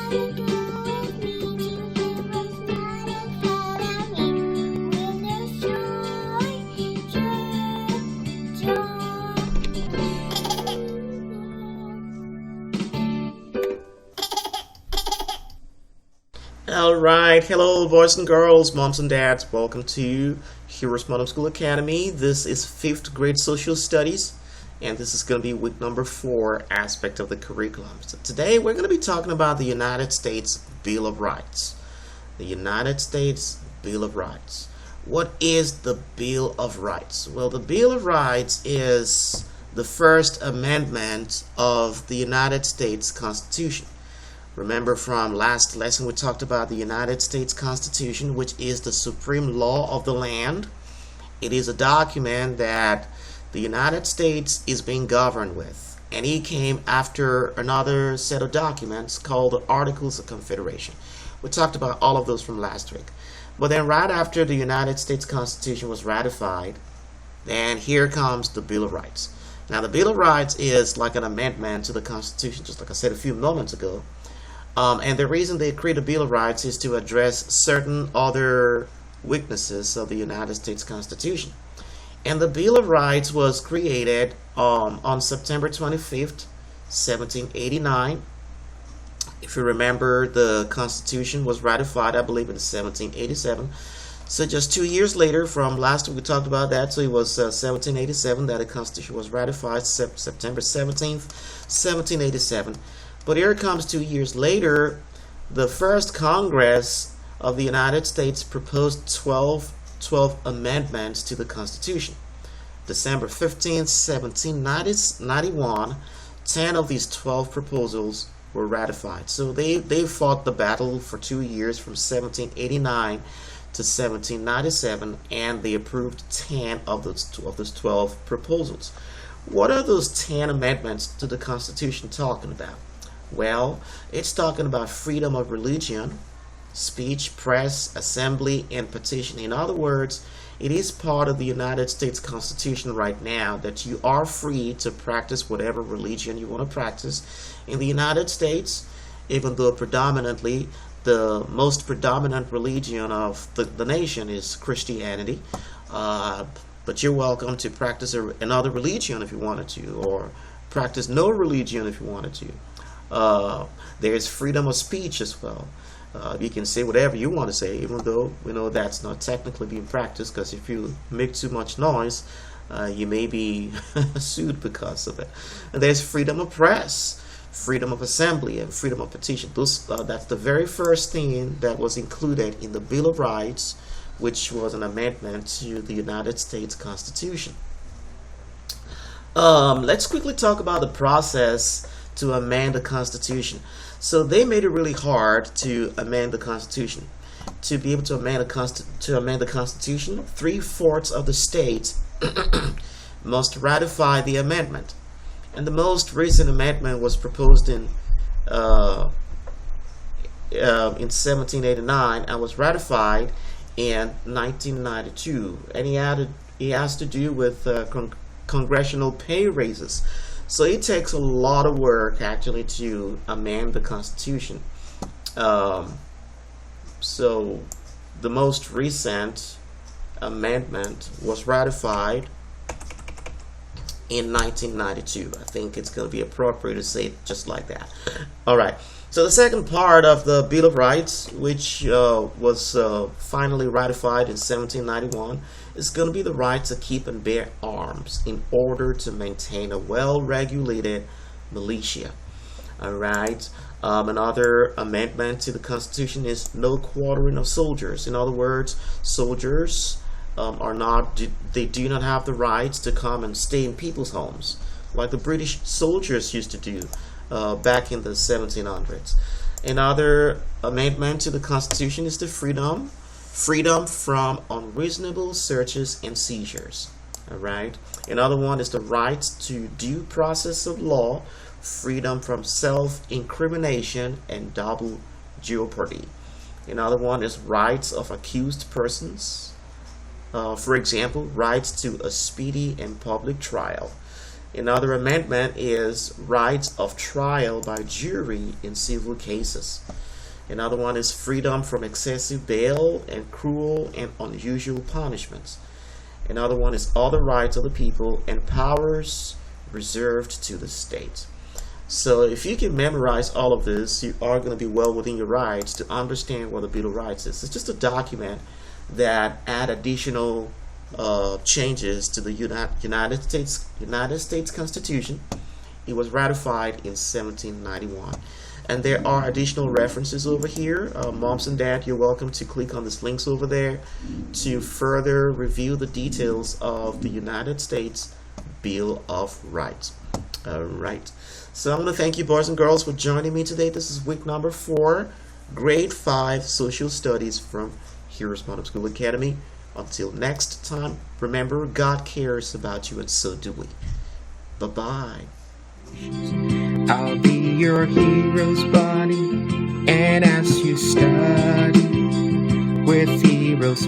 Alright, hello boys and girls, moms and dads, welcome to HeroesMart Academy. This is 5th grade social studies, and this is going to be week number 4 aspect of the curriculum. So today we're going to be talking about the United States Bill of Rights. The United States Bill of Rights. What is the Bill of Rights? Well, the Bill of Rights is the first amendment of the United States Constitution. Remember from last lesson we talked about the United States Constitution, which is the supreme law of the land. It is a document that the United States is being governed with. And it came after another set of documents called the Articles of Confederation. We talked about all of those from last week. But then right after the United States Constitution was ratified, then here comes the Bill of Rights. Now the Bill of Rights is like an amendment to the Constitution, just like I said a few moments ago. And the reason they create a Bill of Rights is to address certain other weaknesses of the United States Constitution. And the Bill of Rights was created on September 25th, 1789. If you remember, the Constitution was ratified, I believe, in 1787. So just 2 years later, from last week we talked about that, so it was 1787 that the Constitution was ratified, September 17th, 1787. But here it comes 2 years later, the first Congress of the United States proposed 12 amendments to the Constitution. December 15th, 1791, 10 of these 12 proposals were ratified. So they fought the battle for 2 years from 1789 to 1797, and they approved 10 of those 12 proposals. What are those 10 amendments to the Constitution talking about? Well, it's talking about freedom of religion, speech, press, assembly, and petition. In other words, it is part of the United States Constitution right now that you are free to practice whatever religion you want to practice in the United States, even though predominantly the most predominant religion of the nation is Christianity. But you're welcome to practice another religion if you wanted to, or practice no religion if you wanted to. There's freedom of speech as well. You can say whatever you want to say, even though we know that's not technically being practiced, because if you make too much noise, you may be sued because of it. And there's freedom of press, freedom of assembly, and freedom of petition. That's the very first thing that was included in the Bill of Rights, which was an amendment to the United States Constitution. Let's quickly talk about the process to amend the Constitution. So they made it really hard to amend the Constitution. To be able to amend the Constitution, 3/4 of the states must ratify the amendment. And the most recent amendment was proposed in 1789 and was ratified in 1992. And he has to do with congressional pay raises. So it takes a lot of work actually to amend the Constitution. So the most recent amendment was ratified in 1992. I think it's going to be appropriate to say it just like that. All right. So the second part of the Bill of Rights, which was finally ratified in 1791, is going to be the right to keep and bear arms in order to maintain a well-regulated militia. All right. Another amendment to the Constitution is no quartering of soldiers. In other words, soldiers they do not have the rights to come and stay in people's homes like the British soldiers used to do back in the 1700s. Another amendment to the Constitution is the freedom from unreasonable searches and seizures. All right. Another one is the right to due process of law, freedom from self-incrimination and double jeopardy. Another one is rights of accused persons. For example, rights to a speedy and public trial. Another amendment is rights of trial by jury in civil cases. Another one is freedom from excessive bail and cruel and unusual punishments. Another one is other rights of the people and powers reserved to the state. So if you can memorize all of this, you are going to be well within your rights to understand what the Bill of Rights is. It's just a document that add additional changes to the United States Constitution. It was ratified in 1791. And there are additional references over here. Moms and Dad, you're welcome to click on these links over there to further review the details of the United States Bill of Rights. All right. So I'm going to thank you, boys and girls, for joining me today. This is week number 4, Grade 5 Social Studies from HeroesMart School Academy. Until next time, remember, God cares about you, and so do we. Bye-bye. I'll be your hero's buddy, and as you study with heroes.